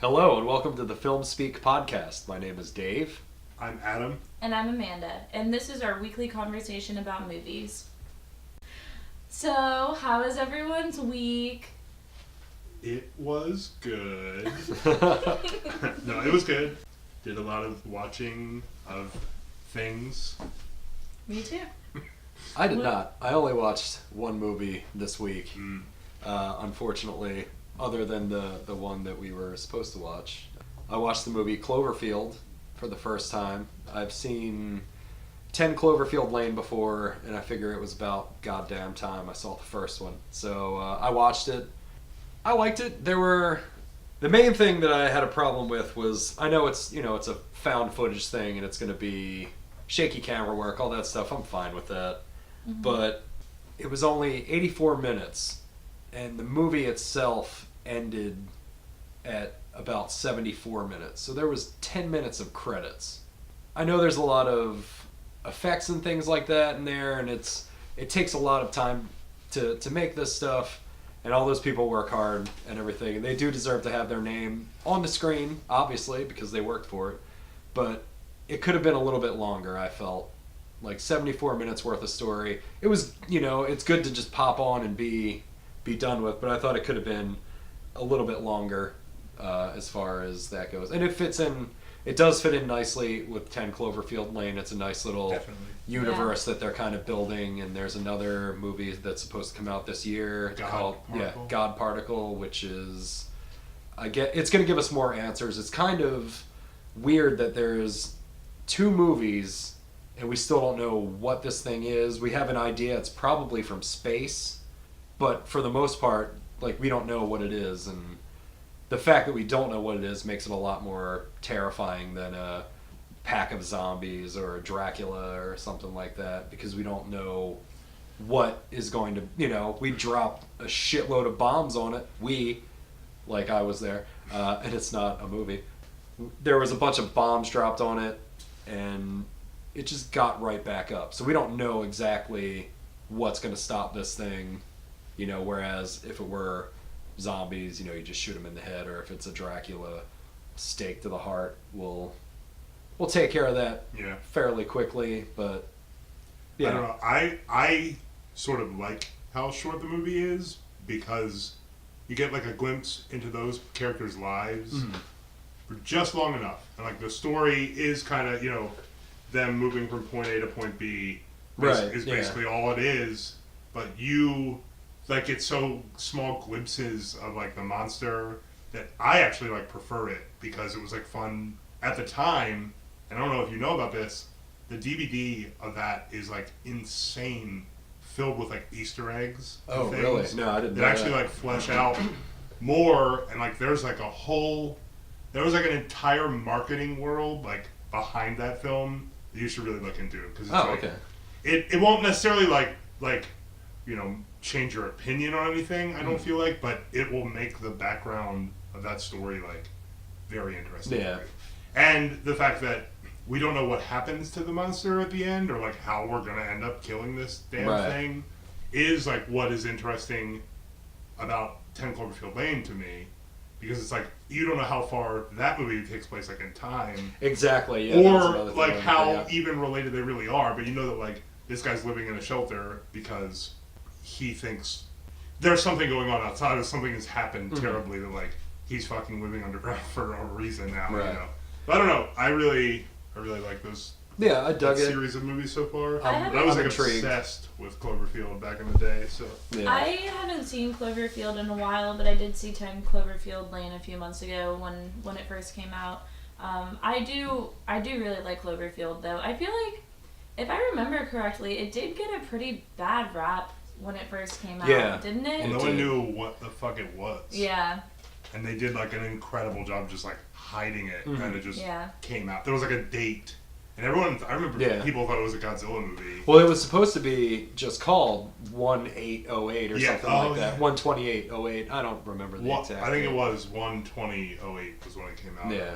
Hello and welcome to the Filmspeak podcast. My name is Dave. I'm Adam. And I'm Amanda. And this is our weekly conversation about movies. So, how was everyone's week? It was good. No, it was good. Did a lot of watching of things. Me too. I did not. I only watched one movie this week. Unfortunately, other than the one that we were supposed to watch. I watched the movie Cloverfield for the first time. I've seen 10 Cloverfield Lane before, and I figure it was about goddamn time I saw the first one. So I watched it. I liked it. The main thing that I had a problem with was, I know it's a found footage thing and it's going to be shaky camera work, all that stuff. I'm fine with that. Mm-hmm. But it was only 84 minutes, and the movie itself ended at about 74 minutes. So there was 10 minutes of credits. I know there's a lot of effects and things like that in there, and it takes a lot of time to make this stuff, and all those people work hard and everything, and they do deserve to have their name on the screen, obviously, because they worked for it. But it could have been a little bit longer, I felt. Like 74 minutes worth of story. It was, it's good to just pop on and be done with, but I thought it could have been a little bit longer as far as that goes. And it does fit in nicely with 10 Cloverfield Lane. It's a nice little universe that they're kind of building, and there's another movie that's supposed to come out this year called God Particle, which is, it's going to give us more answers. It's kind of weird that there's two movies and we still don't know what this thing is. We have an idea it's probably from space, but for the most part, we don't know what it is, and the fact that we don't know what it is makes it a lot more terrifying than a pack of zombies or a Dracula or something like that, because we don't know what is going to, we dropped a shitload of bombs on it. I was there, and it's not a movie. There was a bunch of bombs dropped on it, and it just got right back up. So we don't know exactly what's going to stop this thing, whereas if it were zombies, you just shoot them in the head, or if it's a Dracula, stake to the heart, we'll take care of that fairly quickly. But I don't know. I sort of like how short the movie is, because you get a glimpse into those characters' lives for just long enough, and the story is kind of them moving from point A to point B is basically all it is. But it's so small glimpses of the monster that I actually prefer it, because it was fun at the time. And I don't know if you know about this, the DVD of that is insane, filled with Easter eggs. Oh, really? No, I didn't know that. They actually flesh out more, and there's there was an entire marketing world behind that film that you should really look into, because it won't necessarily change your opinion on anything, I don't feel like, but it will make the background of that story very interesting. Yeah. And the fact that we don't know what happens to the monster at the end, or how we're gonna end up killing this damn thing, is what is interesting about 10 Cloverfield Lane to me, because it's you don't know how far that movie takes place in time. Exactly, yeah. Or how even related they really are, but you know that this guy's living in a shelter because he thinks there's something going on outside, or something has happened terribly that he's fucking living underground for a reason now. But I don't know. I really like those. Yeah, I dug it. Series of movies so far. I was obsessed with Cloverfield back in the day. So I haven't seen Cloverfield in a while, but I did see 10 Cloverfield Lane a few months ago when it first came out. I do really like Cloverfield, though. I feel like, if I remember correctly, it did get a pretty bad rap when it first came out, didn't it? No one knew what the fuck it was. Yeah. And they did an incredible job just hiding it, and it just came out. There was a date, and I remember people thought it was a Godzilla movie. Well, it was supposed to be just called 1808 or something like that. 12808. I don't remember the exact. I think it was 12008 was when it came out. Yeah.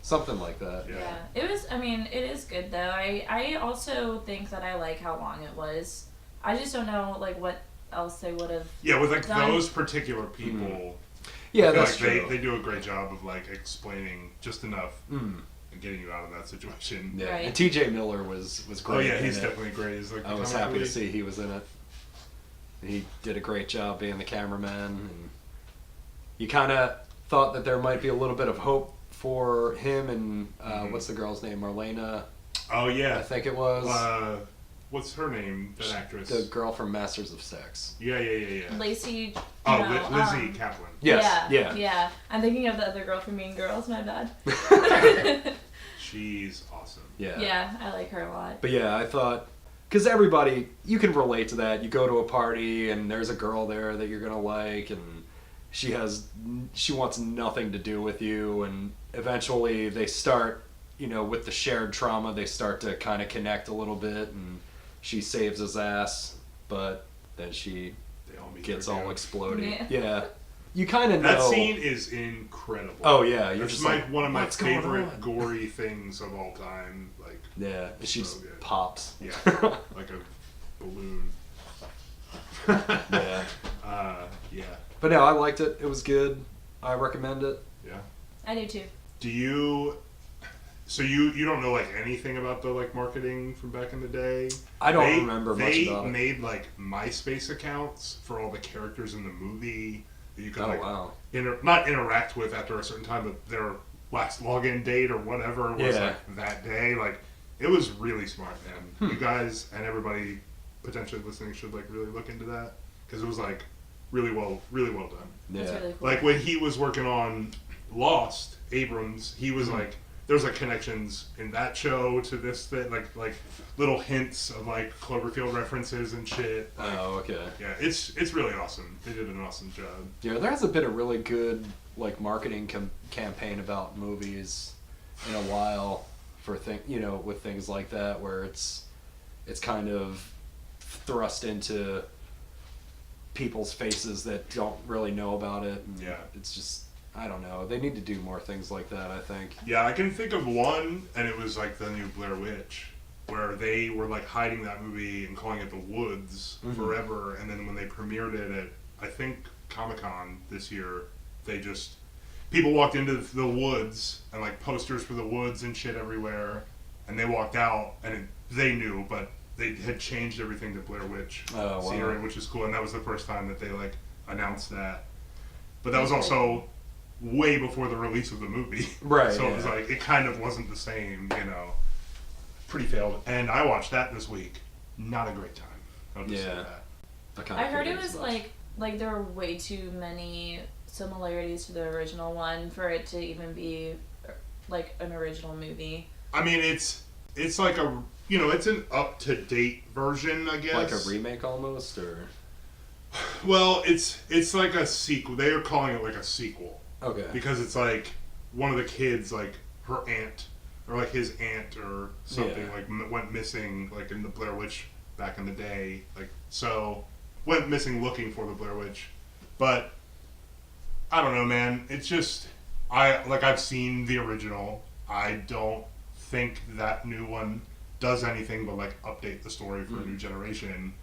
Something like that. Yeah. It was, it is good, though. I also think that I like how long it was. I just don't know, what else they would have with those particular people. Yeah, I feel that's like true. They do a great job of like explaining just enough and getting you out of that situation. Yeah, Right. and T.J. Miller was great. Oh yeah, in he's it. definitely great. He's like I was happy to see he was in it. He did a great job being the cameraman, and you kind of thought that there might be a little bit of hope for him and what's the girl's name, Marlena? Oh yeah, I think it was what's her name? That actress. the girl from Masters of Sex. Yeah. Lacey. Oh, no, Lizzie Kaplan. Yes, Yeah. I'm thinking of the other girl from Mean Girls. My bad. She's awesome. Yeah. Yeah, I like her a lot. But yeah, I thought, because everybody, you can relate to that. You go to a party and there's a girl there that you're gonna like, and she wants nothing to do with you, and eventually they start, with the shared trauma, they start to kind of connect a little bit, and she saves his ass, but then she They all meet gets their all doom. exploding. Yeah. You kind of know. That scene is incredible. Oh yeah, you're It's just like, one of my what's going favorite on? gory things of all time. Like, Yeah, she So just good. pops. yeah, like a balloon. Yeah. Yeah. But no, I liked it. It was good. I recommend it. Yeah. I do too. Do you? So you don't know like anything about the like marketing from back in the day? I don't remember much about They it. made like MySpace accounts for all the characters in the movie that you could Oh, like wow. not interact with after a certain time, but their last login date or whatever was Yeah. like that day. Like it was really smart, man. Hmm. You guys and everybody potentially listening should like really look into that because it was like really well done. That's Yeah. really cool. Like when he was working on Lost, Abrams, he was like, there's like connections in that show to this thing, like little hints of like Cloverfield references and shit. Oh, okay. Yeah, it's really awesome. They did an awesome job. Yeah, there hasn't been a really good like marketing campaign about movies in a while for with things like that where it's kind of thrust into people's faces that don't really know about it. And Yeah. it's just I don't know. They need to do more things like that, I think. Yeah, I can think of one, and it was like the new Blair Witch, where they were like hiding that movie and calling it The Woods forever, and then when they premiered it at I think Comic-Con this year, people walked into the woods and like posters for the woods and shit everywhere, and they walked out and they knew, but they had changed everything to Blair Witch Oh, wow. Theory, which is cool, and that was the first time that they like announced that. But that was also way before the release of the movie. Right, So it was yeah. like, it kind of wasn't the same, Pretty failed. And I watched that this week. Not a great time. I'll just say Yeah. that. I heard it was like there were way too many similarities to the original one for it to even be like an original movie. I mean, it's like it's an up-to-date version, I guess. like a remake almost, or Well, it's like a sequel. They are calling it like a sequel. okay. Because it's like one of the kids, like her aunt, or like his aunt or something, Yeah. like went missing, like in the Blair Witch back in the day. Like, so went missing looking for the Blair Witch. But I don't know, man. It's just I've seen the original. I don't think that new one does anything but like update the story for a new generation.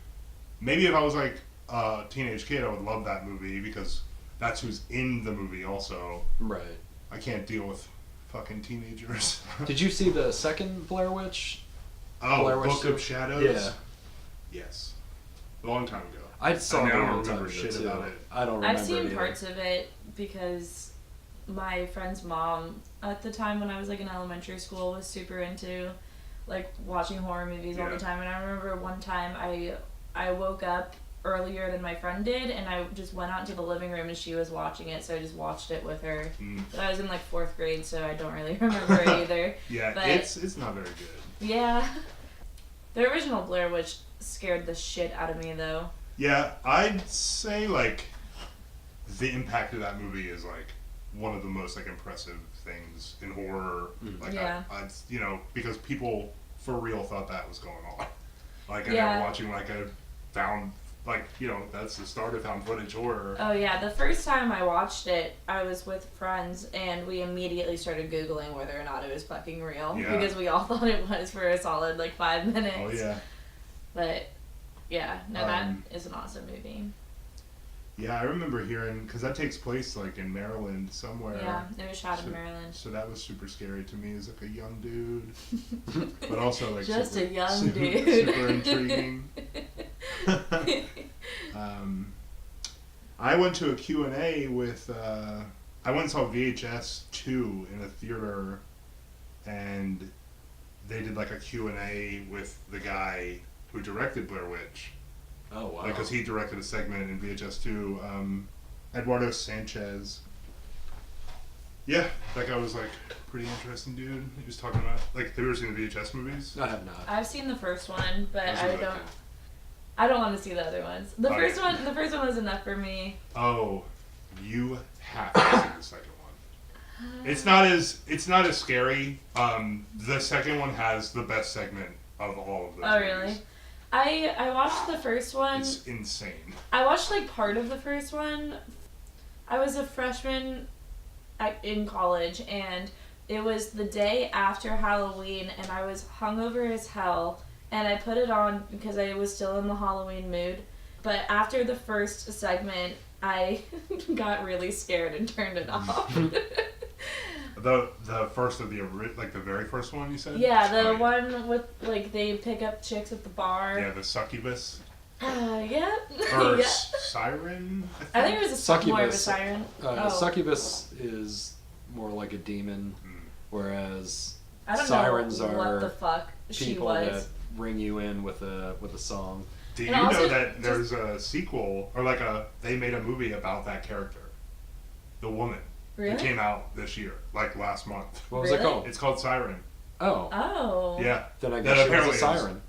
Maybe if I was like a teenage kid, I would love that movie because that's who's in the movie also. Right. I can't deal with fucking teenagers. Did you see the second Blair Witch? Oh, Blair Witch Book too? of Shadows? Yeah. Yes. A long time ago. I saw it I a don't long time remember ago, shit too. about it. I don't remember I've seen either. parts of it because my friend's mom at the time when I was like in elementary school was super into like watching horror movies all Yeah. the time, and I remember one time I woke up earlier than my friend did, and I just went out into the living room and she was watching it, so I just watched it with her. But I was in like 4th grade, so I don't really remember it either. Yeah, But- it's not very good. Yeah. The original Blair Witch scared the shit out of me though. Yeah, I'd say like the impact of that movie is like one of the most like impressive things in horror. Like Yeah. I because people for real thought that was going on. Like and Yeah. they were watching like a found that's the start of found footage horror. Oh yeah, the first time I watched it, I was with friends and we immediately started Googling whether or not it was fucking real. Yeah. Because we all thought it was for a solid like 5 minutes. Oh yeah. But yeah, no, that Um, is an awesome movie. Yeah, I remember hearing, because that takes place like in Maryland somewhere. Yeah, it was shot in Maryland. So that was super scary to me as like a young dude, but also like Just super, a young super, dude. super intriguing. I went to a Q&A with, I went and saw VHS 2 in a theater, and they did like a Q&A with the guy who directed Blair Witch. Oh wow! Because he directed a segment in VHS 2, Eduardo Sanchez. Yeah, that guy was like pretty interesting dude. He was talking about like, have you ever seen the VHS movies? I have not. I've seen the first one, but Those are I okay. don't. I don't want to see the other ones. The Oh, first yeah. one. The first one was enough for me. Oh, you have to see the second one. It's not as scary. The second one has the best segment of all of those. Oh movies. really? I watched the first one. It's insane. I watched like part of the first one. I was a freshman in college, and it was the day after Halloween, and I was hungover as hell, and I put it on because I was still in the Halloween mood. But after the first segment, I got really scared and turned it off. The first of the like the very first one you said? Yeah, the Oh, one with like they pick up chicks at the bar. Yeah, the succubus Yeah. or Yeah. siren. I think it was more of a Succubus. siren. Succubus is more like a demon, whereas I don't sirens know what are the fuck she people was. that ring you in with a song. Do And you also know that just- there's a sequel or like they made a movie about that character, the woman. Really? It came out this year, like last month. What was it Really? called? It's called Siren. Oh, Oh. Yeah, then I That guess she was a apparently siren.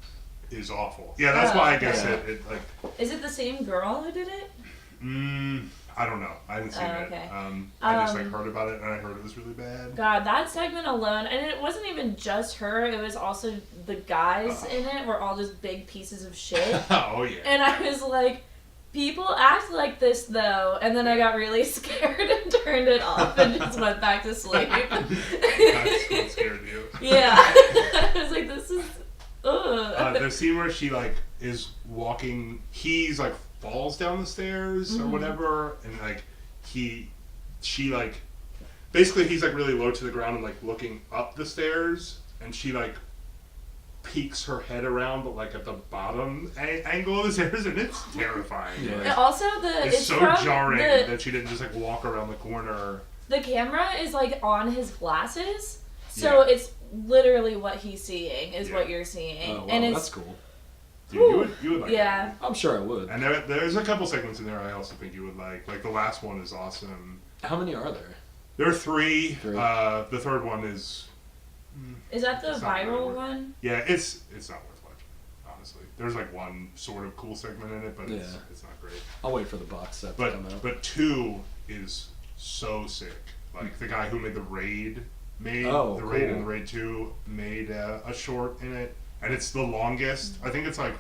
is awful. Yeah, that's Oh, why I guess okay. it like. Is it the same girl who did it? I don't know. I haven't seen Oh, it. okay. I just like heard about it and I heard it was really bad. God, that segment alone, and it wasn't even just her, it was also the guys in it were all just big pieces of shit. Oh yeah. And I was like, people act like this though, and then I got really scared and turned it off and just went back to sleep. That's what scared you. Yeah. I was like, this is, ugh. The scene where she like is walking, he's like falls down the stairs or whatever, and like she like basically he's like really low to the ground and like looking up the stairs, and she like peeks her head around but like at the bottom angle of the stairs, and it's terrifying. Yeah. Like, And also it's so from jarring the, that she didn't just like walk around the corner. the camera is like on his glasses, so Yeah. it's literally what he's seeing is Yeah. what you're seeing. Oh, wow, and it's that's cool. Dude, you would like yeah. that. I'm sure I would. And there's a couple segments in there I also think you would like. Like the last one is awesome. How many are there? There are three. Three. The third one is Is that the It's not really viral worth- one? yeah, it's not worth watching, honestly. There's like one sort of cool segment in it, but it's not great. I'll wait for the box set to come out. But 2 is so sick. Like the guy who made the Raid Raid cool. and the Raid 2 made a short in it, and it's the longest. I think it's like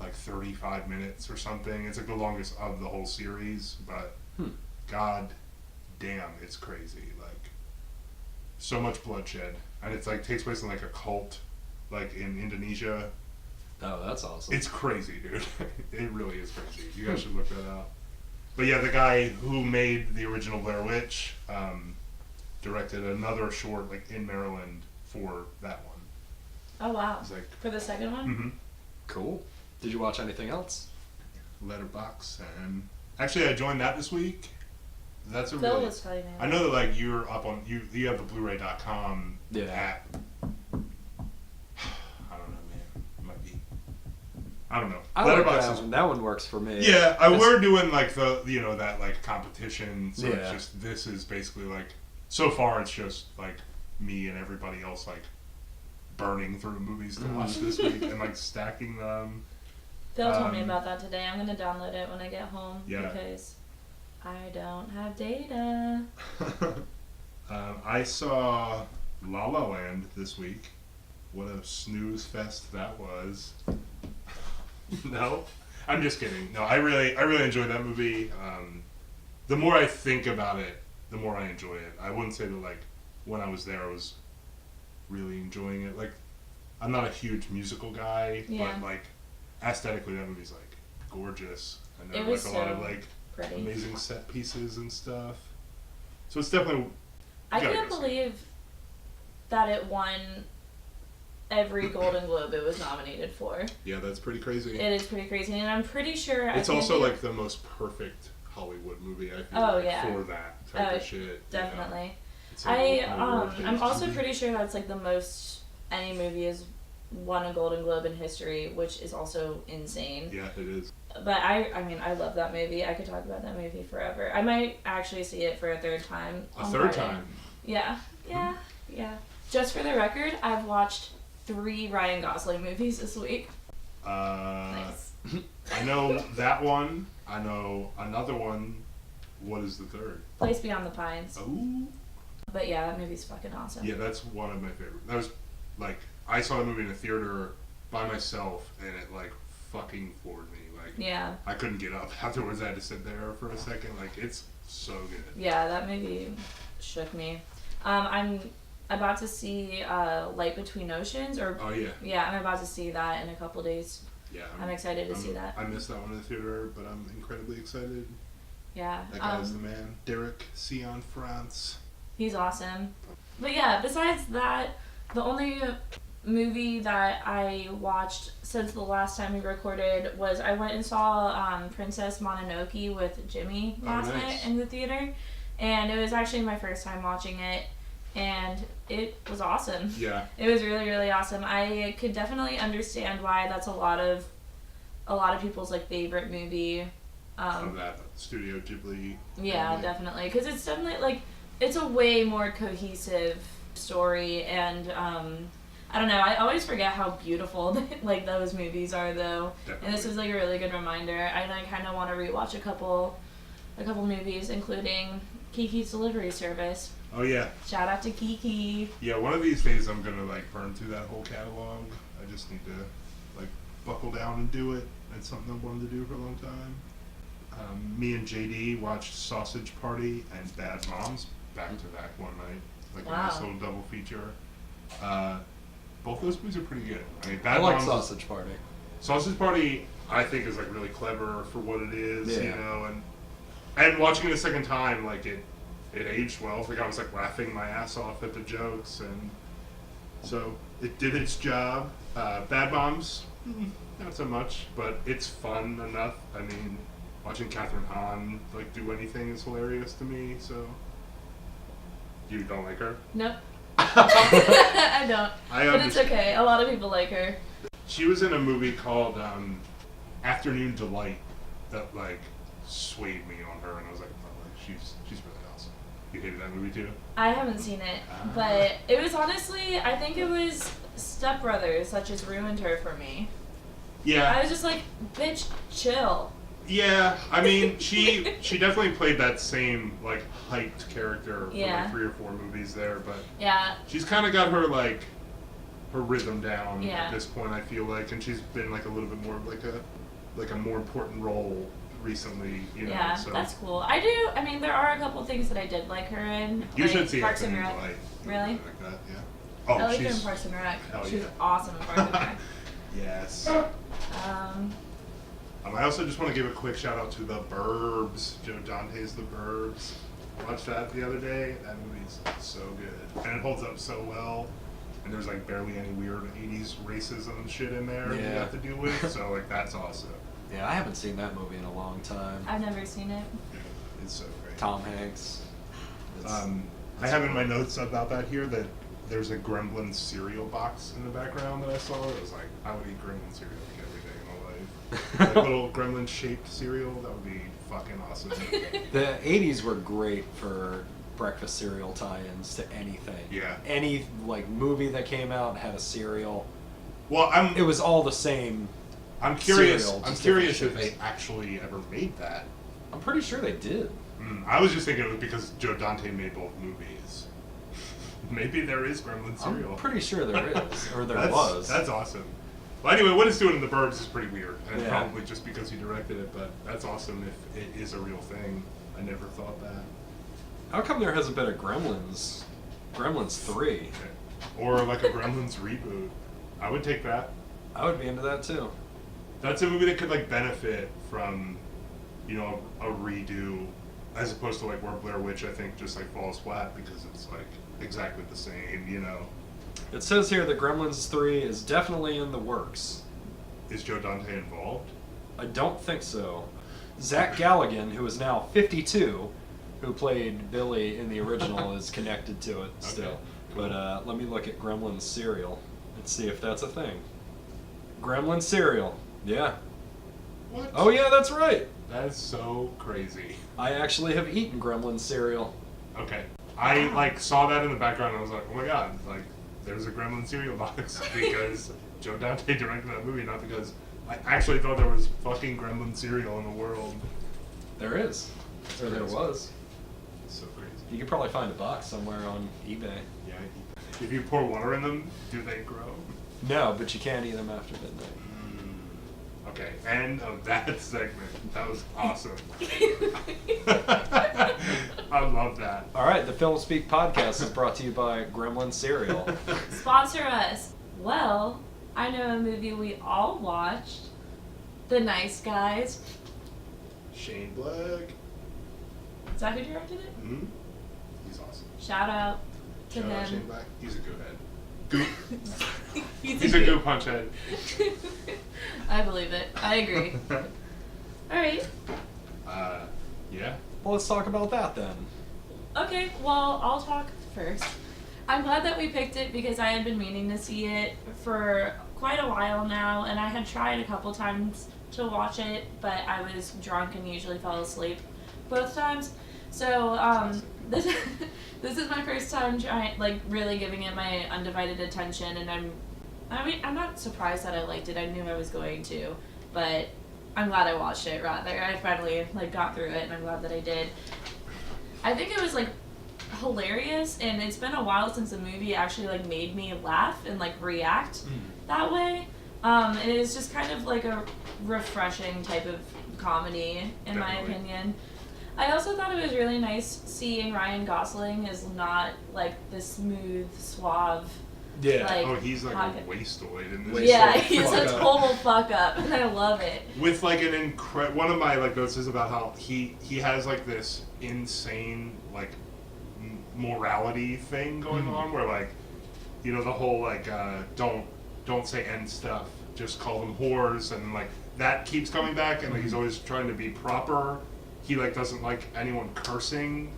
35 minutes or something. It's like the longest of the whole series, but god damn, it's crazy. Like so much bloodshed, and it's like takes place in like a cult, like in Indonesia. Oh, that's awesome. It's crazy, dude. It really is crazy. You guys should look that up. But yeah, the guy who made the original Blair Witch directed another short like in Maryland for that one. Oh wow. It's like For the second one? Cool. Did you watch anything else? Letterboxd, and actually I joined that this week. That's a Phil really. was telling me. I know that like you're up on you have the Blu-ray.com Yeah. app. I don't know, man. It might be. I don't know. I like Letterboxd that is one. That one works for me. Yeah, It's- we're doing like the that like competition. So it's Yeah. just this is basically like so far it's just like me and everybody else like burning through movies to watch this week and like stacking them. Phil told me about that today. I'm gonna download it when I get home Yeah. because I don't have data. I saw La La Land this week. What a snooze fest that was. No, I'm just kidding. No, I really enjoyed that movie. The more I think about it, the more I enjoy it. I wouldn't say that like when I was there, I was really enjoying it. Like, I'm not a huge musical guy, Yeah. but like aesthetically, that movie's like gorgeous. And there It were was like a lot of so- like pretty. amazing set pieces and stuff. So it's definitely. I gotta can't go see believe that it won every Golden Globe it was nominated for. Yeah, that's pretty crazy. It is pretty crazy, and I'm pretty sure It's also like the most perfect Hollywood movie, I feel Oh, yeah. for that type of shit. Definitely. You know? It's like I'm also pretty sure that's like the most any movie has won a Golden Globe in history, which is also insane. Yeah, it is. But I mean, I love that movie. I could talk about that movie forever. I might actually see it for a third time. A third time? Yeah. Just for the record, I've watched 3 Ryan Gosling movies this week. Nice. I know that one. I know another one. What is the third? Place Beyond the Pines. Oh. But yeah, that movie's fucking awesome. Yeah, that's one of my favorite. That was like I saw the movie in a theater by myself, and it like fucking floored me. Like Yeah. I couldn't get up afterwards. I had to sit there for a second. Like it's so good. Yeah, that movie shook me. I'm about to see Light Between Oceans, or Oh yeah. yeah, I'm about to see that in a couple days. Yeah. I'm excited to see that. I missed that one in the theater, but I'm incredibly excited. Yeah. That guy's the man. Derek Sion France. He's awesome. But yeah, besides that, the only movie that I watched since the last time we recorded was I went and saw Princess Mononoke with Jimmy last night in the theater. And it was actually my first time watching it. And it was awesome. Yeah. It was really, really awesome. I could definitely understand why that's a lot of people's like favorite movie. Of that Studio Ghibli. Yeah, family. definitely. Because it's definitely like it's a way more cohesive story, and I don't know. I always forget how beautiful like those movies are, though. Definitely. And this was like a really good reminder. I like kind of want to rewatch a couple movies, including Kiki's Delivery Service. Oh yeah. Shout out to Kiki. Yeah, one of these days I'm gonna like burn through that whole catalog. I just need to like buckle down and do it. It's something I wanted to do for a long time. Me and JD watched Sausage Party and Bad Moms back to back one night, like a nice little double feature. Both those movies are pretty good. I mean, Bad I like Moms Sausage Party. Sausage Party, I think, is like really clever for what it is, Yeah. you know, and watching it a second time, like it aged well. Like I was like laughing my ass off at the jokes, and so it did its job. Bad Moms, not so much, but it's fun enough. I mean, watching Catherine Hahn like do anything is hilarious to me. So you don't like her? Nope. I don't. But it's understand. okay. A lot of people like her. She was in a movie called Afternoon Delight that like swayed me on her, and I was like, oh, like, she's really awesome. You hated that movie too? I haven't seen it, but it was honestly, I think it was Step Brothers that just ruined her for me. Yeah. I was just like, bitch, chill. Yeah, I mean, she definitely played that same like hyped character for like 3 or 4 movies there, but Yeah. she's kind of got her like her rhythm down Yeah. at this point. I feel like, and she's been like a little bit more of like a more important role recently. You know, Yeah, so that's cool. I mean, there are a couple things that I did like her in. you like should see Parks and Afternoon Rec. Delight. Really? Like that, yeah. Oh, I like her in she's Parks and Rec. hell She's yeah. awesome in Parks and Rec. yes. Um, I also just want to give a quick shout out to The Burbs. Joe Dante's The Burbs. I watched that the other day. That movie's so good. And it holds up so well. And there's like barely any weird 80s racism shit in there you Yeah. have to deal with. So like that's awesome. Yeah, I haven't seen that movie in a long time. I've never seen it. It's so great. Tom Hanks. I have in my notes about that here that there's a Gremlin cereal box in the background that I saw. It was like, I would eat Gremlin cereal like every day of my life. Like little Gremlin shaped cereal, that would be fucking awesome. The 80s were great for breakfast cereal tie-ins to anything. Yeah. Any like movie that came out had a cereal. Well, It was all the same. I'm curious. Cereal, I'm just curious different if they shapes. actually ever made that. I'm pretty sure they did. I was just thinking it was because Joe Dante made both movies. Maybe there is Gremlin cereal. I'm pretty sure there is, or there That's- was. That's awesome. Well, anyway, what it's doing in The Burbs is pretty weird, and Yeah. probably just because he directed it. But that's awesome if it is a real thing. I never thought that. How come there hasn't been a Gremlins 3? Or like a Gremlins reboot. I would take that. I would be into that too. That's a movie that could like benefit from a redo, as opposed to like where Blair Witch I think just like falls flat because it's like exactly the same. It says here that Gremlins 3 is definitely in the works. Is Joe Dante involved? I don't think so. Zach Galligan, who is now 52, who played Billy in the original, is connected to it still. Okay, cool. But let me look at Gremlins cereal and see if that's a thing. Gremlins cereal. Yeah. What? Oh yeah, that's right. That is so crazy. I actually have eaten Gremlins cereal. Okay. I like saw that in the background and I was like, oh my god, like there's a Gremlin cereal box because Joe Dante directed that movie, not because I actually thought there was fucking Gremlin cereal in the world. There is. Or there was. It's so crazy. You could probably find a box somewhere on eBay. Yeah. If you pour water in them, do they grow? No, but you can't eat them after midnight. Okay, end of that segment. That was awesome. I love that. All right, the Filmspeak podcast is brought to you by Gremlin cereal. Sponsor us. Well, I know a movie we all watched, The Nice Guys. Shane Black. Is that who directed it? Mm-hmm. He's awesome. Shout out to Shout out him. Shane Black. He's a good head. Goop. He's a good punch head. I believe it. I agree. Alright. Yeah. Well, let's talk about that then. Okay, well, I'll talk first. I'm glad that we picked it because I had been meaning to see it for quite a while now, and I had tried a couple times to watch it, but I was drunk and usually fell asleep both times. So, this is my first time really giving it my undivided attention, and I'm not surprised that I liked it. I knew I was going to, but I'm glad I watched it, rather. I finally got through it, and I'm glad that I did. I think it was hilarious, and it's been a while since a movie actually made me laugh and react that way. It is just kind of a refreshing type of comedy, in my opinion. I also thought it was really nice seeing Ryan Gosling as not the smooth, suave. Yeah. He's a wastoid in this. Yeah, he's a total fuck up, and I love it. With an one of my notes is about how he has this insane morality thing going on where the whole don't say end stuff, just call them whores, and that keeps coming back, and he's always trying to be proper. He doesn't like anyone cursing,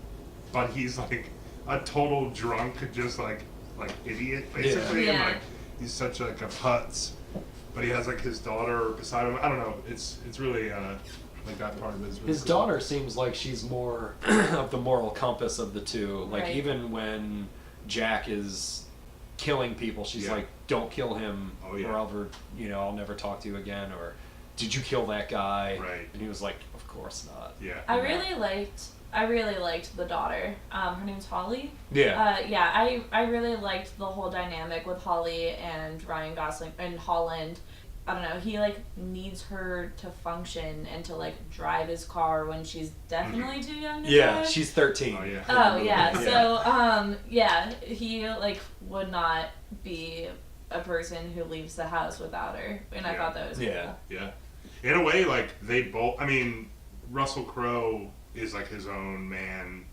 but he's a total drunk, just idiot basically. Yeah. And he's such a putz, but he has his daughter beside him. I don't know. It's really that part of it is really His cool. daughter seems like she's more of the moral compass of the two. Right. Even when Jack is killing people, she's don't kill him, or I'll never talk to you again, or did you kill that guy? Right. And he was like, of course not. Yeah. I really liked the daughter. Her name's Holly. Yeah. I really liked the whole dynamic with Holly and Ryan Gosling and Holland. I don't know, he needs her to function and to drive his car when she's definitely too young to Yeah, drive. she's 13. Oh yeah. Oh yeah. Yeah. So he would not be a person who leaves the house without her. And I thought that was cool. Yeah. In a way, they both. I mean, Russell Crowe is his own man,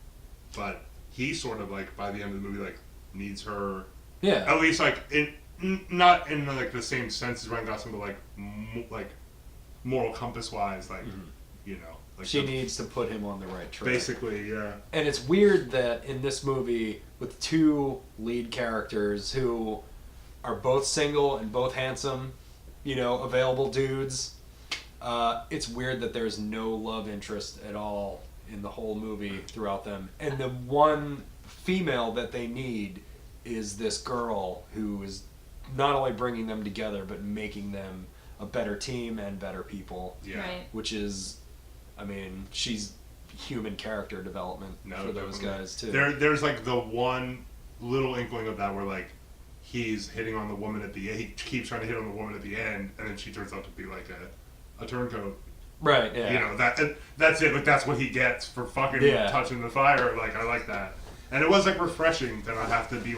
but he sort of by the end of the movie needs her. Yeah. At least not in the same sense as Ryan Gosling, but moral compass wise, she needs to put him on the right track. Basically, yeah. And it's weird that in this movie, with two lead characters who are both single and both handsome, available dudes, it's weird that there's no love interest at all in the whole movie throughout them. And the one female that they need is this girl who is not only bringing them together, but making them a better team and better people. Yeah. Right. Which is, she's human character development for those guys too. There's the one little inkling of that where he's hitting on the woman at the end. He keeps trying to hit on the woman at the end, and then she turns out to be a turncoat. Right. Yeah. That's it. That's what he gets for fucking touching the fire. I like that, and it was refreshing to not have to be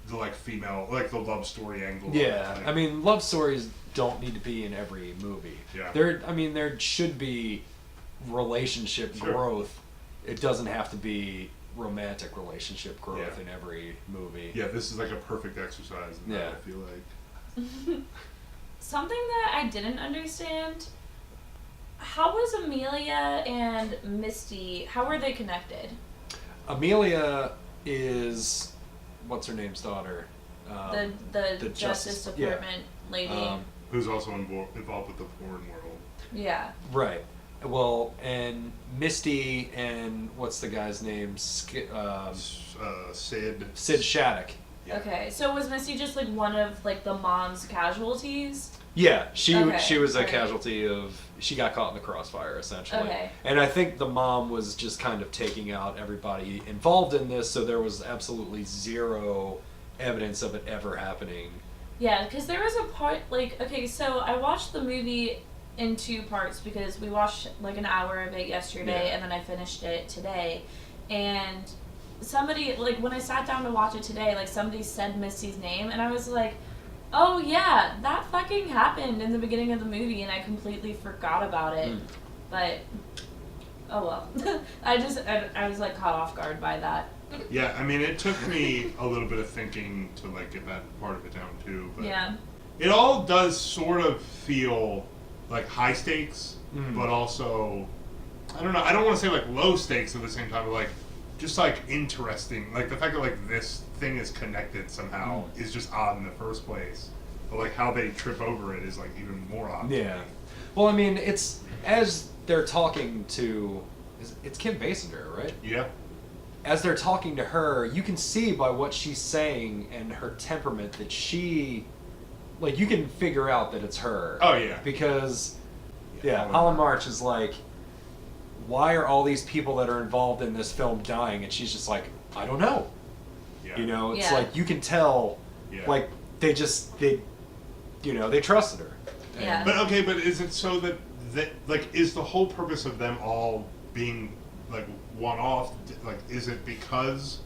the female, the love story angle. Yeah. Love stories don't need to be in every movie. Yeah. There should be relationship Sure. growth. It doesn't have to be romantic relationship growth Yeah. in every movie. Yeah, this is like a perfect exercise in that, Yeah. I feel like. Something that I didn't understand. How was Amelia and Misty? How were they connected? Amelia is what's her name's daughter? The Justice Department lady. Who's also involved with the porn world. Yeah. Right. Well, and Misty and what's the guy's name? Sid. Sid Shattuck. Yeah. Okay, so was Misty just like one of like the mom's casualties? Yeah, she Okay, was a alright. casualty of. She got caught in the crossfire essentially. Okay. And I think the mom was just kind of taking out everybody involved in this, so there was absolutely zero evidence of it ever happening. Yeah, because there was a part like okay, so I watched the movie in 2 parts because we watched like an hour of it yesterday Yeah. and then I finished it today, and somebody like when I sat down to watch it today, like somebody said Misty's name and I was like, oh yeah, that fucking happened in the beginning of the movie and I completely forgot about it. But oh well. I was like caught off guard by that. Yeah, I mean, it took me a little bit of thinking to like get that part of it down too. But Yeah. it all does sort of feel like high stakes, but also, I don't know. I don't want to say like low stakes at the same time, but like just like interesting. Like the fact that like this thing is connected somehow is just odd in the first place. But like how they trip over it is like even more odd. to Yeah. me. Well, I mean, it's as they're talking to. It's Kim Basinger, right? Yeah. As they're talking to her, you can see by what she's saying and her temperament that she, like, you can figure out that it's her. Oh yeah. Because, Yeah, Holland March is like, why are all these people that are involved in this film dying? And she's just like, I don't know. Yeah. You know, it's Yeah. like, you can tell, Yeah. like, they trusted her. Yeah. But okay, but is it so that like is the whole purpose of them all being like one off? Like, is it because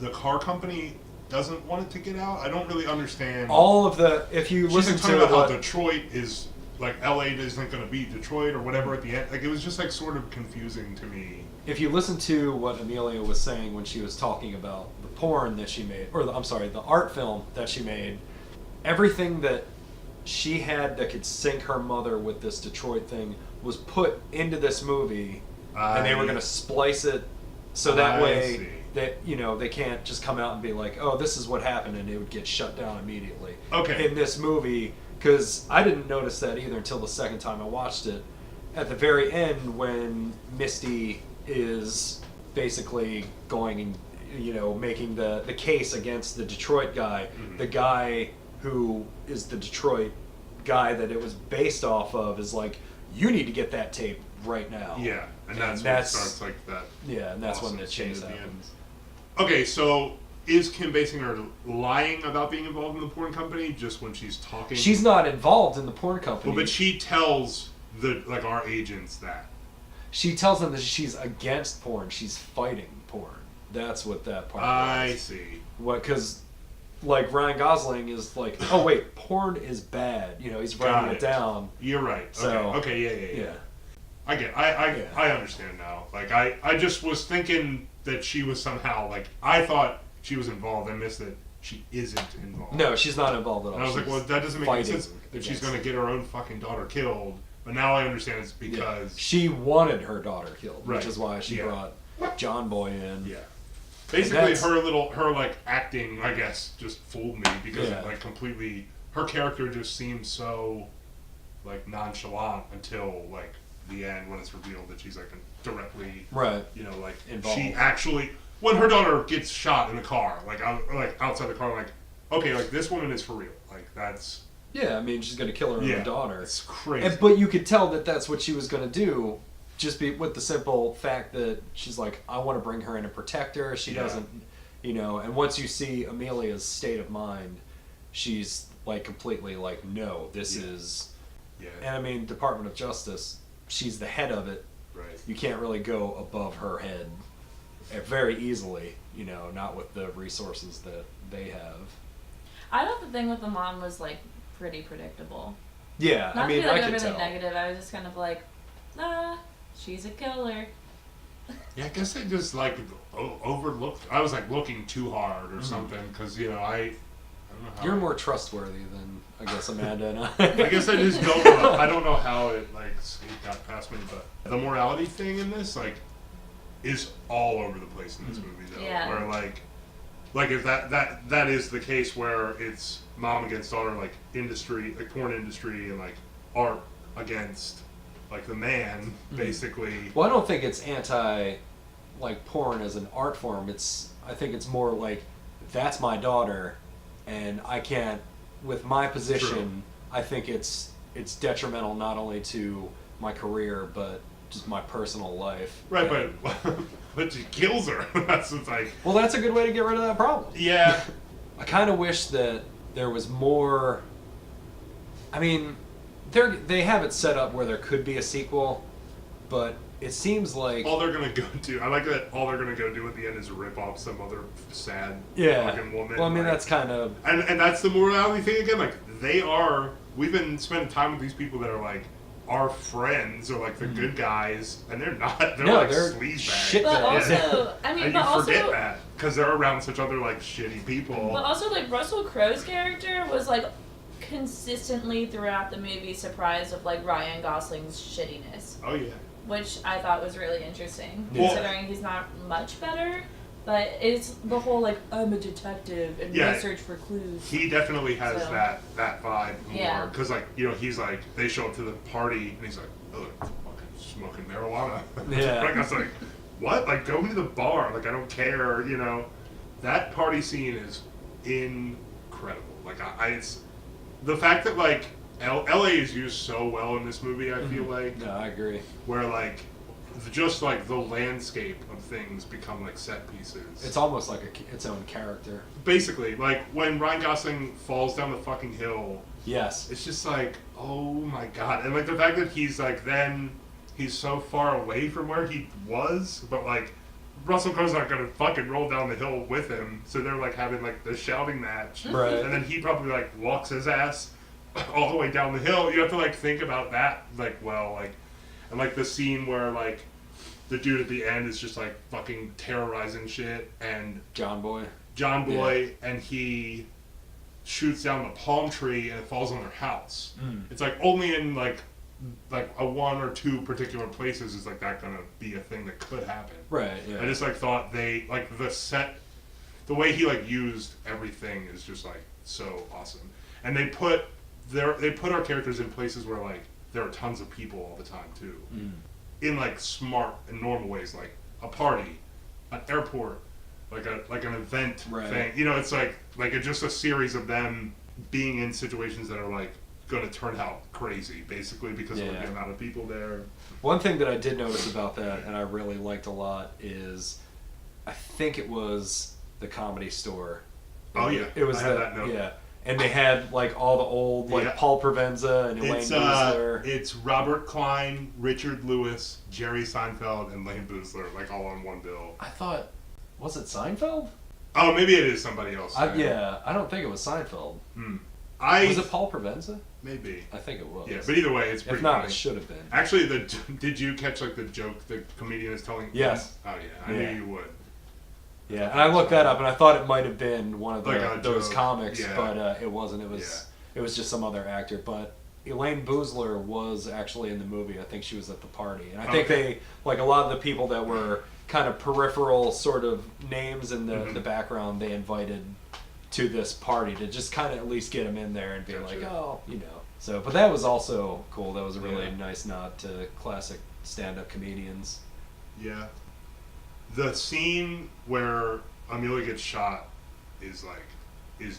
the car company doesn't want it to get out? I don't really understand. All of the, if you She's listen like talking to about what, how Detroit is like LA isn't going to be Detroit or whatever at the end. Like it was just like sort of confusing to me. if you listen to what Amelia was saying when she was talking about the porn that she made, or the art film that she made, everything that she had that could sync her mother with this Detroit thing was put into this movie, and they were going to splice it so that I way see. that they can't just come out and be like, oh, this is what happened, and it would get shut down immediately. Okay. In this movie, because I didn't notice that either until the second time I watched it. At the very end, when Misty is basically going and making the case against the Detroit guy, the guy who is the Detroit guy that it was based off of is like, you need to get that tape right now. Yeah, and that's And when it that's- starts like that. Yeah, and that's awesome when the scene chase at the end. happens. Okay, so is Kim Basinger lying about being involved in the porn company just when she's talking? She's not involved in the porn company. Well, but she tells our agents that. She tells them that she's against porn. She's fighting porn. That's what that part I was. see. What? Because, like, Ryan Gosling is like, oh wait, porn is bad. He's writing Got it down. You're right. So, Okay. Yeah. Yeah. I get. I understand now. Like I just was thinking that she was somehow like I thought she was involved. I missed that she isn't involved. No, she's not involved at all. And I was like, She's well, that doesn't make any fighting sense that she's against going to get her own fucking daughter killed. But now I understand it's because she wanted her daughter killed, Right. which is why she Yeah. brought John Boy in. yeah. Basically, that's- her like acting, I guess, just fooled me because Yeah. it like completely. Her character just seems so like nonchalant until like the end when it's revealed that she's like directly, Right. like Involved. she actually when her daughter gets shot in the car, like outside the car, like okay, like this woman is for real, like that's Yeah, I mean, she's gonna kill her own daughter. It's crazy. But you could tell that that's what she was gonna do, just with the simple fact that she's like, I want to bring her in and protect her. She Yeah. doesn't, And once you see Amelia's state of mind, she's like completely like, no, this is. yeah, And I mean, Department of Justice, she's the head of it. right. You can't really go above her head very easily, not with the resources that they have. I thought the thing with the mom was like pretty predictable. Yeah, Not I mean, to be like I could overly tell. negative. I was just kind of like, nah. she's a killer. Yeah, I guess I just like overlooked. I was like looking too hard or something because I don't know how. You're more trustworthy than I guess Amanda and I. I guess I just don't know. I don't know how it got past me, but the morality thing in this is all over the place in this movie though. Yeah. Where like if that is the case where it's mom against daughter, like industry, like porn industry, and like art against like the man, basically. Well, I don't think it's anti like porn as an art form. I think it's more like that's my daughter, and I can't with my position. True. I think it's detrimental not only to my career but just my personal life. Right, And- but she kills her. That's what's like. well, that's a good way to get rid of that problem. Yeah. I kind of wish that there was more. I mean, they have it set up where there could be a sequel, but it seems like All they're gonna go do. I like that. All they're gonna go do at the end is rip off some other sad fucking woman. Well, I mean, like- that's kind of and that's the morality thing again. Like we've been spending time with these people that are like our friends or like the good guys, and they're not. They're No, like they're sleazebags. shit But bags. also, I mean, And but you forget also, that because they're around such other like shitty people. but also, like Russell Crowe's character was like consistently throughout the movie surprised of like Ryan Gosling's shittiness, Oh yeah. which I thought was really interesting, Yeah. considering he's not much better. But it's the whole like I'm a detective and Yeah. research for clues. He definitely has So- that vibe more Yeah. because like he's like they show up to the party and he's like, oh, they're fucking smoking marijuana. Yeah. Like I was like, what? Like go to the bar. Like I don't care. That party scene is incredible. Like it's the fact that like LA is used so well in this movie. I feel like no, I agree. where like just like the landscape of things become like set pieces. It's almost like its own character. Basically, like when Ryan Gosling falls down the fucking hill, Yes. it's just like, oh my god. And like the fact that he's like, then he's so far away from where he was, but like Russell Crowe's not gonna fucking roll down the hill with him, so they're like having like the shouting match. Right. And then he probably like walks his ass all the way down the hill. You have to like think about that, like, well, like, and like the scene where like the dude at the end is just like fucking terrorizing shit, and John Boy. and he shoots down the palm tree and it falls on their house. It's like only in like a one or two particular places is like that gonna be a thing that could happen. Right. Yeah. I just like thought they like the way he like used everything is just like so awesome, and they put our characters in places where like there are tons of people all the time too, in like smart and normal ways, like a party, an airport, like an event Right. thing. It's like it's just a series of them being in situations that are like going to turn out crazy, basically because of Yeah. the amount of people there. One thing that I did notice about that, and I really liked a lot, is I think it was the Comedy Store. Oh yeah, It was I had that note. yeah, and they had like all the old like Yeah. Paul Provenza and Elaine Boozler. It's Robert Klein, Richard Lewis, Jerry Seinfeld, and Elaine Boozler, like all on one bill. I thought, was it Seinfeld? Oh, maybe it is somebody else. Yeah, I don't think it was Seinfeld. Was it Paul Provenza? Maybe. I think it was. Yeah, but either way, it's pretty if not, funny. it should have been. Actually, did you catch like the joke the comedian is telling? Yes. Oh yeah, I Yeah. knew you would. Yeah, and I looked that up, and I thought it might have been one of Like a those joke. comics, Yeah. but it wasn't. It was just some other actor. But Elaine Boozler was actually in the movie. I think she was at the party, and I think they like a lot of the people that were kind of peripheral sort of names in the background. They invited to this party to just kind of at least get them in there and be Gotcha. like, oh, So, but that was also cool. That was a really Yeah. nice nod to classic stand-up comedians. Yeah. The scene where Amelia gets shot is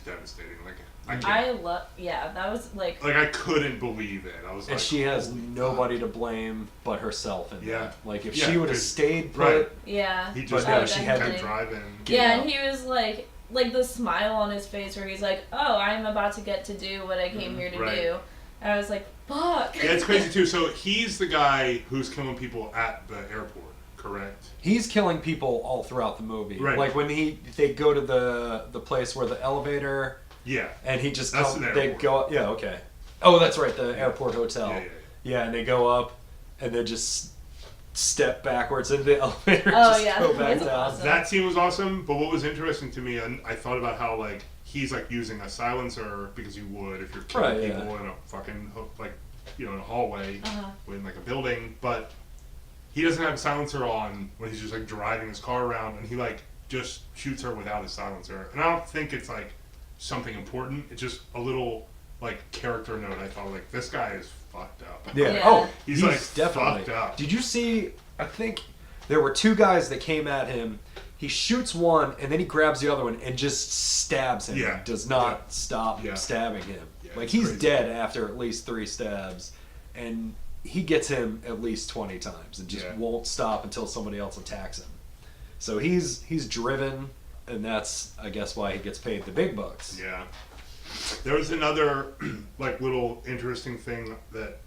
devastating. Like I can't. That was like Like I couldn't believe it. I was And like, she has holy nobody fuck. to blame but herself. In Yeah. that. Like if Yeah, she would have 'cause- stayed put, right. yeah. He just But no, had she to had kept to- driving. Get Yeah, out. and he was like the smile on his face where he's like, "Oh, I'm about to get to do what I came here to Right. do." And I was like, "Fuck." Yeah, it's crazy too. So he's the guy who's killing people at the airport, correct? he's killing people all throughout the movie. Right. Like when they go to the place where the elevator, Yeah. and he just That's comes. the They airport. go. Yeah. Okay. Oh, that's right. The airport hotel. Yeah. Yeah, and they go up, and they're just step backwards into the elevator and Oh, just yeah, go that back was down. awesome. That scene was awesome, but what was interesting to me, and I thought about how like he's like using a silencer because you would if you're killing Right, yeah. people in a fucking like in a hallway Uh-huh. in like a building, but he doesn't have a silencer on when he's just like driving his car around, and he like just shoots her without a silencer. And I don't think it's like something important. It's just a little like character note. I thought like this guy is fucked up. Yeah. Yeah. Oh, He's, like, fucked up. Did you see? I think there were two guys that came at him. He shoots one, and then he grabs the other one and just stabs him. Yeah. Does not stop Yeah. stabbing him. Yeah, Like it's he's crazy. dead after at least 3 stabs, and he gets him at least 20 times and just Yeah. won't stop until somebody else attacks him. So he's driven, and that's I guess why he gets paid the big bucks. Yeah. There was another like little interesting thing that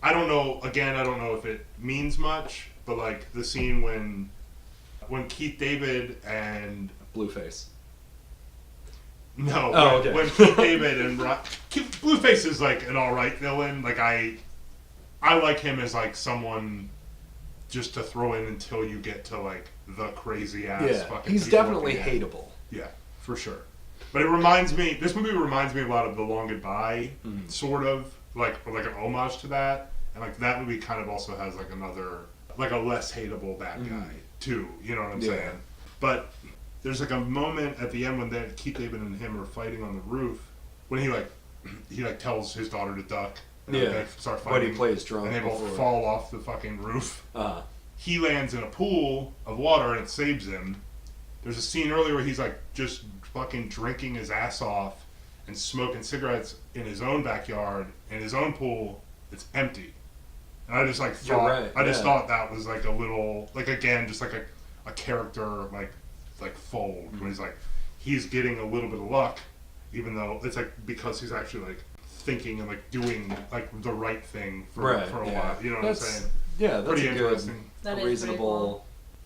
I don't know. Again, I don't know if it means much, but like the scene when Keith David and Blueface. no, Oh, when, okay. when Keith David and Blueface is like an all right villain. Like I like him as like someone just to throw in until you get to like the crazy ass. Yeah, fucking he's people at definitely the end. hateable. Yeah, for sure. But it reminds me. This movie reminds me a lot of The Long Goodbye, sort of like an homage to that. And like that movie kind of also has like another, like a less hateable bad guy too. You know what I'm Yeah. saying? But there's like a moment at the end when Keith David and him are fighting on the roof when he tells his daughter to duck. And Yeah. they start When fighting. he plays drunk and they both before. fall off the fucking roof. Uh, He lands in a pool of water and it saves him. There's a scene earlier where he's like just fucking drinking his ass off and smoking cigarettes in his own backyard in his own pool. It's empty. And I just like You're thought right, I just yeah. thought that was like a little like again just like a character like fold when he's like he's getting a little bit of luck even though it's like because he's actually like thinking and like doing like the right thing for right. a yeah. while. You know what I'm saying? Yeah, that's Pretty a good, interesting. That is pretty reasonable. cool.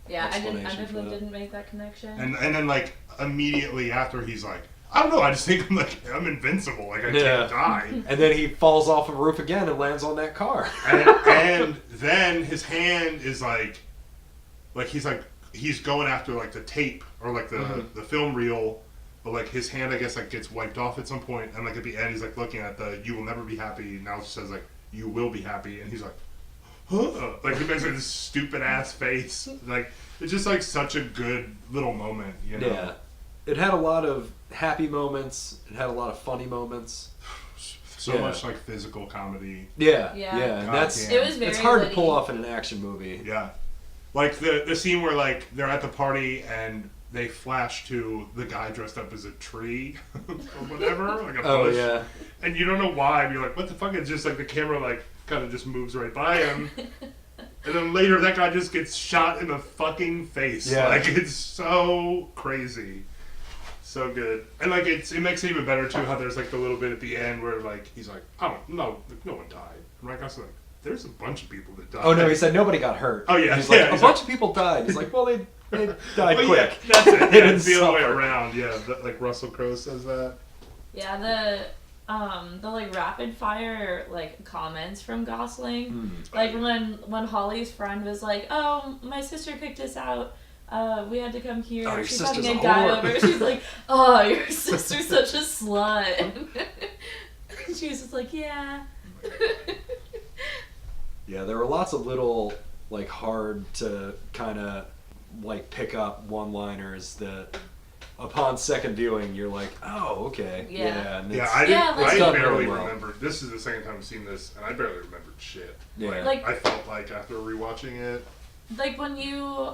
Yeah, I explanation for definitely that. didn't make that connection. And then like immediately after he's like, I don't know, I just think I'm invincible, like I Yeah. can't die. And then he falls off a roof again and lands on that car. and then his hand is like he's going after like the tape or like the film reel, but like his hand I guess like gets wiped off at some point, and like at the end he's like looking at the "You will never be happy." Now it says like "You will be happy," and he's like, huh? Like he makes like this stupid ass face. Like it's just like such a good little moment, you know? Yeah. It had a lot of happy moments. It had a lot of funny moments. So Yeah. much like physical comedy. Yeah. Yeah. And God that's damn. It was very it's hard witty. to pull off in an action movie. Yeah. Like the scene where like they're at the party and they flash to the guy dressed up as a tree or whatever, like a bush. Oh yeah. And you don't know why, and you're like, what the fuck? It's just like the camera like kind of just moves right by him. And then later that guy just gets shot in the fucking face. Yeah. Like it's so crazy. So good. And like it makes it even better too how there's like the little bit at the end where like he's like, oh no one died. And like I was like, there's a bunch of people that died. Oh no, he said nobody got hurt. Oh, yeah, He's like yeah, a he's bunch like- of people died. He's like, well they died Well, quick. yeah, that's it. They Yeah, didn't it's the other way suffer. around. Yeah, like Russell Crowe says that. Yeah, the like rapid fire like comments from Gosling, like when Holly's friend was like, "Oh, my sister kicked us out. We had to come here. Oh, your She's sister's having a a guy whore." over." She's like, "Oh, your sister's such a slut." She was just like, "Yeah." Yeah, there were lots of little like hard to kind of like pick up one-liners that upon second viewing you're like, oh okay, Yeah. and Yeah, it's- I didn't. Yeah, like- I It's done barely really well. remember. This is the second time I've seen this, and I barely remembered shit. Yeah. Like- I felt like after rewatching it. Like when you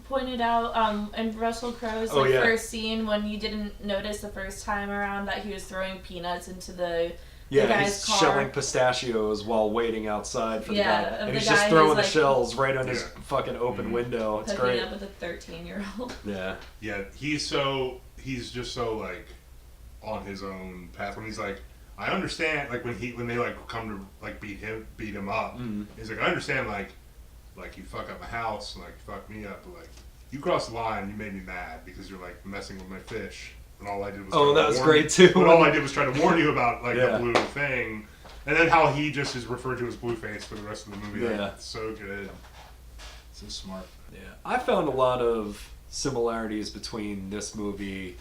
pointed out in Russell Crowe's Oh, like yeah. first scene when you didn't notice the first time around that he was throwing peanuts into the Yeah, guy's he's car. shelling pistachios while waiting outside for Yeah, the guy, of and the he's guy just who's, throwing the like, shells right on his Yeah. fucking open window. It's hooking great. up with a 13-year-old. Yeah, Yeah, he's just so like on his own path. When he's like, I understand. Like when they like come to like beat him up. He's like, I understand. Like you fuck up my house, and like you fuck me up, but like you crossed the line. You made me mad because you're like messing with my fish. And all I did was Oh, try to that was warn great, too. But all I did was try to warn you about like Yeah. the blue thing, and then how he just is referred to as Blueface for the rest of the movie. Like, Yeah. it's so good. So smart. Yeah, I found a lot of similarities between this movie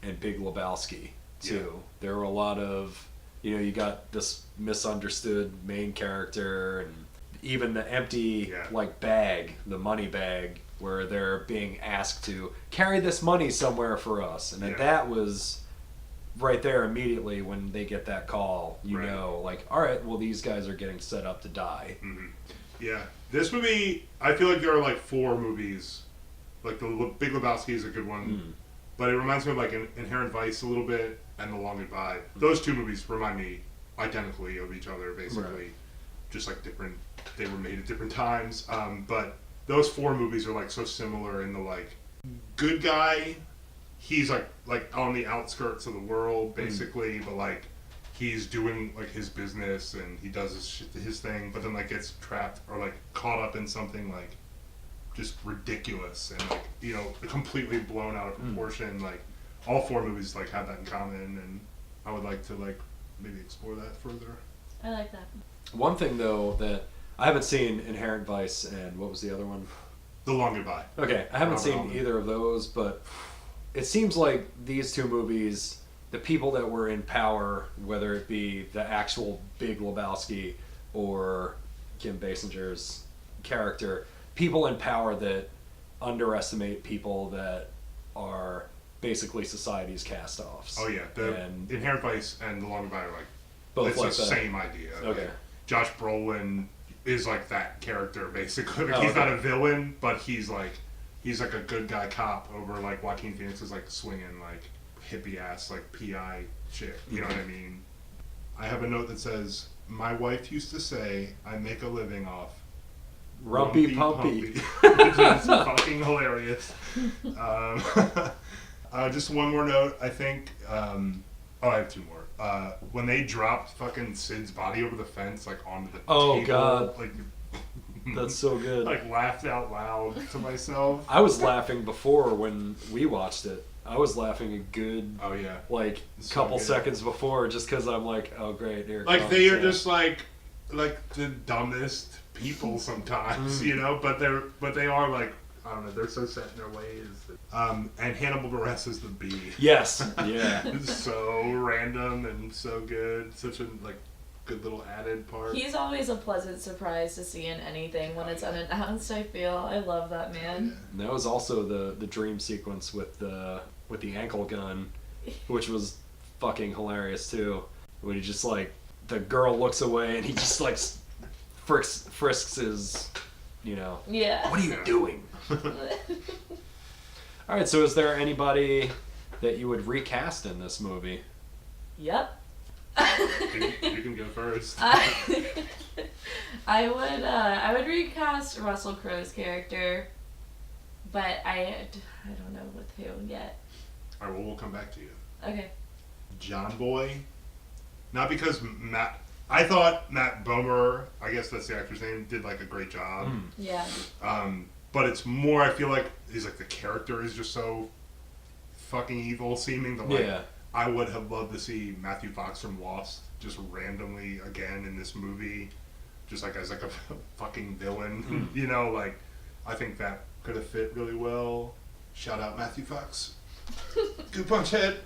and Big Lebowski too. Yeah. There were a lot of, you got this misunderstood main character, and even the empty bag, the money bag, where they're being asked to carry this money somewhere for us, and that was right there immediately when they get that call. All right, well, these guys are getting set up to die. Mm-hmm. Yeah, this movie, I feel like there are 4 movies. Like the Big Lebowski is a good one, but it reminds me of Inherent Vice a little bit, and The Long Goodbye. Those 2 movies remind me identically of each other, basically, just different. They were made at different times, but those 4 movies are so similar in the good guy. He's on the outskirts of the world, basically, but he's doing his business and he does his thing, but then gets trapped or caught up in something just ridiculous and completely blown out of proportion. All 4 movies have that in common, and I would like to maybe explore that further. I like that. One thing though that I haven't seen Inherent Vice, and what was the other one? The Long Goodbye. Okay, I haven't seen either of those, but it seems like these 2 movies, the people that were in power, whether it be the actual Big Lebowski or Kim Basinger's character, people in power that underestimate people that are basically society's cast-offs. Oh yeah, the Inherent Vice and The Long Goodbye are both it's the same idea. Okay. Josh Brolin is that character basically. He's not a villain, but he's a good guy cop over Joaquin Phoenix is swinging hippie ass PI shit. You know what I mean? I have a note that says, "My wife used to say I make a living off Rumpy Pumpy," which is fucking hilarious. Just one more note. I think. I have 2 more. When they dropped fucking Sid's body over the fence, onto the table. Oh god. That's so good. Laughed out loud to myself. I was laughing before when we watched it. I was laughing a good, couple seconds before, just because I'm oh great, here it comes. They are just the dumbest people sometimes, but they are I don't know, they're so set in their ways. And Hannibal Buress is the bee. Yes, yeah. It's so random and so good. Such a good little added part. He's always a pleasant surprise to see in anything when it's unannounced. I feel I love that man. Yeah. And that was also the dream sequence with the ankle gun, which was fucking hilarious too. When he just the girl looks away and he just frisks his, Yeah. What are you doing? All right, so is there anybody that you would recast in this movie? Yep. You can go first. I would recast Russell Crowe's character, but I don't know with who yet. All right, well, we'll come back to you. Okay. John Boy. Not because I thought Matt Bomer, I guess that's the actor's name, did a great job. Yeah. But it's more, I feel he's the character is just so fucking evil seeming that I would have loved to see Matthew Fox from Lost just randomly again in this movie, just as a fucking villain. I think that could have fit really well. Shout out Matthew Fox. Good punch head.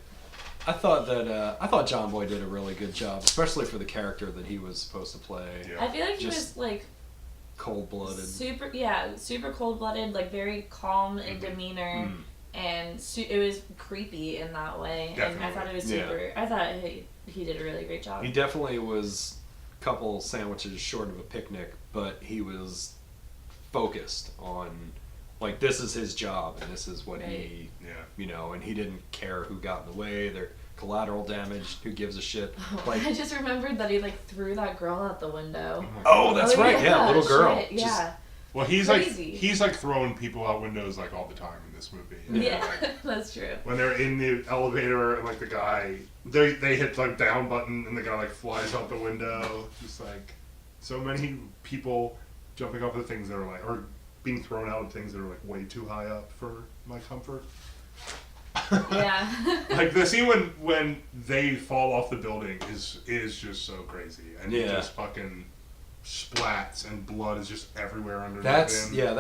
I thought John Boy did a really good job, especially for the character that he was supposed to play. Yeah. I feel he was cold-blooded. Super cold-blooded, very calm in demeanor, and it was creepy in that way. Definitely. And I thought it was super. I thought he did a really great job. He definitely was a couple sandwiches short of a picnic, but he was focused on this is his job and this is what he and he didn't care who got in the way. They're collateral damage. Who gives a shit? I just remembered that he threw that girl out the window. Oh, that's right. Yeah, little girl. Shit, yeah. Well, he's Crazy. he's throwing people out windows all the time in this movie. Yeah, that's true. When they're in the elevator and the guy, they hit down button and the guy flies out the window. Just so many people jumping off of things that are or being thrown out of things that are way too high up for my comfort. Yeah. The scene when they fall off the building is just so crazy, and he just fucking splats and blood is just everywhere under That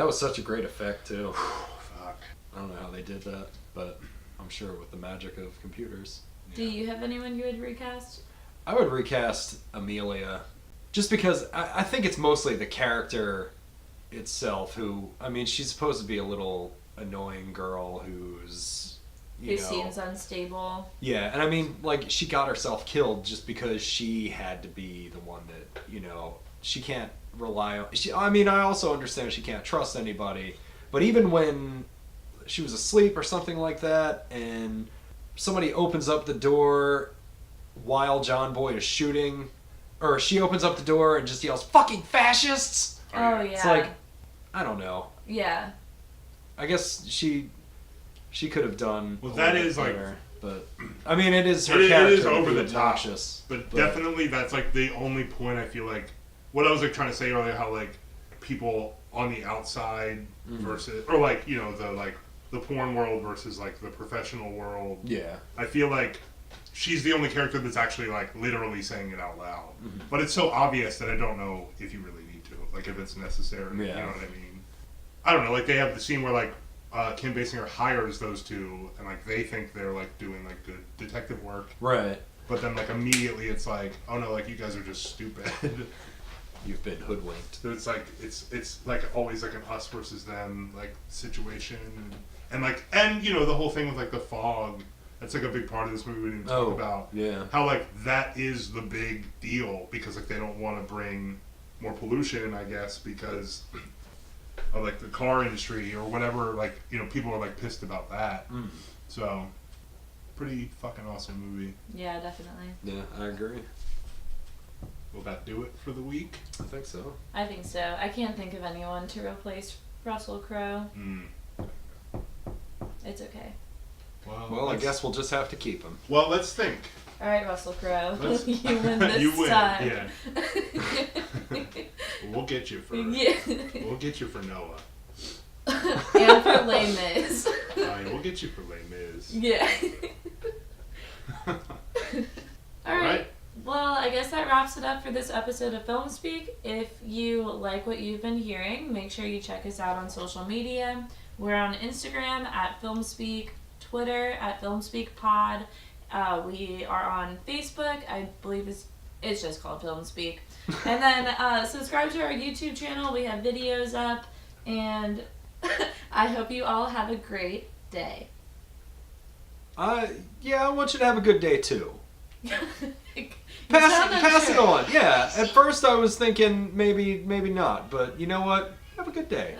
was such a great effect too. Fuck. I don't know how they did that, but I'm sure with the magic of computers. Do you have anyone you would recast? I would recast Amelia, just because I think it's mostly the character itself who, I mean, she's supposed to be a little annoying girl who's, Who seems unstable. Yeah, and I mean, like, she got herself killed just because she had to be the one that, she can't rely on. I also understand she can't trust anybody, but even when she was asleep or something like that, and somebody opens up the door while John Boy is shooting, or she opens up the door and just yells, "Fucking fascists!" Oh, yeah. It's like, I don't know. Yeah. I guess she could have done. Well, that is better, but I mean, it is her it character. is over the obnoxious, top. But definitely, that's like the only point I feel like. What I was like trying to say earlier, how like people on the outside versus, or like the porn world versus like the professional world. Yeah. I feel like she's the only character that's actually like literally saying it out loud. But it's so obvious that I don't know if you really need to, like if it's necessary. Yeah. You know what I mean? I don't know. Like they have the scene where like Kim Basinger hires those two, and like they think they're like doing like good detective work. Right. But then like immediately it's like, oh no, like you guys are just stupid. You've been hoodwinked. So it's like it's like always like an us versus them like situation, and the whole thing with like the fog. That's like a big part of this movie we didn't talk about. Yeah. How like that is the big deal because like they don't want to bring more pollution, I guess, because of like the car industry or whatever. Like people are like pissed about that. So pretty fucking awesome movie. Yeah, definitely. Yeah, I agree. Will that do it for the week? I think so. I think so. I can't think of anyone to replace Russell Crowe. It's okay. Well, I guess we'll just have to keep him. Well, let's think. All right, Russell Crowe. You win this You win, time. yeah. We'll get you for. Yeah. We'll get you for Noah. And for Les Mis. Yeah, we'll get you for Les Mis. Yeah. All right. Well, I guess that wraps it up for this episode of Filmspeak. If you like what you've been hearing, make sure you check us out on social media. We're on Instagram at Filmspeak, Twitter at FilmspeakPod. We are on Facebook. I believe it's just called Filmspeak. And then subscribe to our YouTube channel. We have videos up. And I hope you all have a great day. Yeah, I want you to have a good day too. Pass Pass it on. Yeah. At first I was thinking maybe not, but you know what? Have a good day.